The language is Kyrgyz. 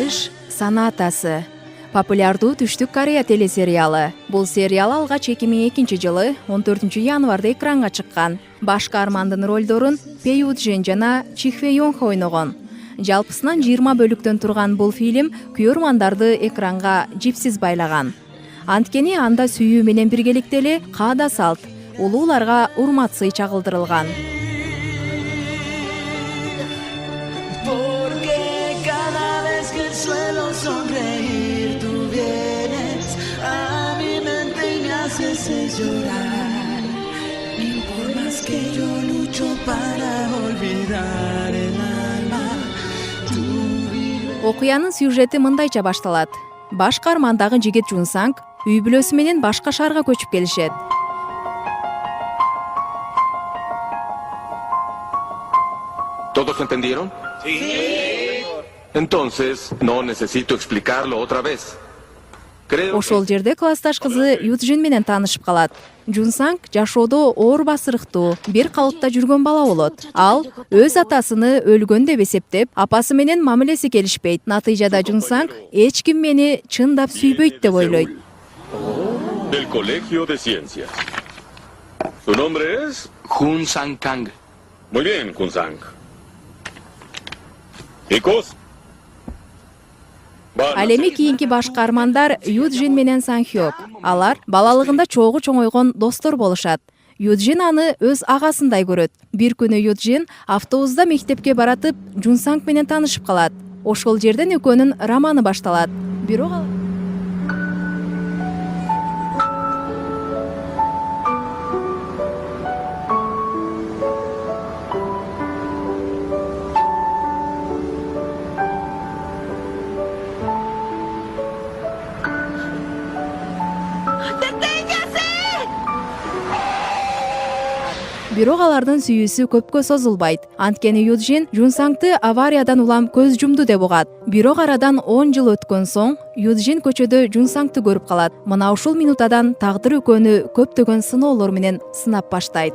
Кыз санатасы. Популярдуу Түштүк Корея телесериалы. Бул сериал алгач 2002 жылы 14 январда экранга чыккан. Баш каармандын ролдорун Пэ Юджин жана Чих Хве Йонхо ойногон. Жалпысынан 20 бөлүктөн турган бул фильм күйөрмандарды экранга жипсиз байлаган. Анткени анда сүйүү менен биргеликте эле каада салт, улууларга урмат сый чагылдырылган. Окуянын сюжети мындайча башталат. Баш каармандагы жигит Жун Санг үй бүлөсү менен башка шаарга көчүп келишет. ¿Todos entendieron? Sí. Entonces, no necesito explicarlo otra vez. Ошол жерде классташ кызы Юджин менен таанышып калат. Жун Санг жашоодо оор басырыктуу, бир калыпта жүргөн бала болот. Ал өз атасыны өлгөн деп эсептеп, апасы менен мамилеси келишпейт. Натыйжада Жун Санг эч ким мени чындап сүйбөйт деп ойлойт. Del Colegio de Ciencias. ¿Tu nombre es? Jun Sang Kang. Muy bien, Kun-sang. Chicos. Ал эми кийинки баш каармандар Юджин менен Сан Хёк. Алар балалыгында чогуу чоңойгон достор болушат. Юджин аны өз агасындай көрөт. Бир күнү Юджин автобуста мектепке баратып Жун Санг менен таанышып калат. Ошол жерден экөөнүн романы башталат. Бирок Бирок алардын сүйүүсү көпкө созулбайт. Анткени Юджин Жун Сангты авариядан улам көз жумду деп угат. Бирок арадан 10 жыл өткөн соң Юджин көчөдө Жун Сангты көрүп калат. Мына ушул минутадан тагдыр экөөнү көптөгөн сыноолор менен сынап баштайт.